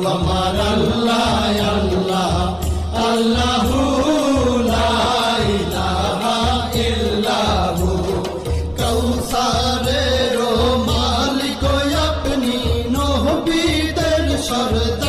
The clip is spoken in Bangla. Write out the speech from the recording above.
আমার আল্লাহ আল্লাহ আল্লাহু লা ইলাহা ইল্লাহু কাউসারের মালিক আপনি নবীদের সরদার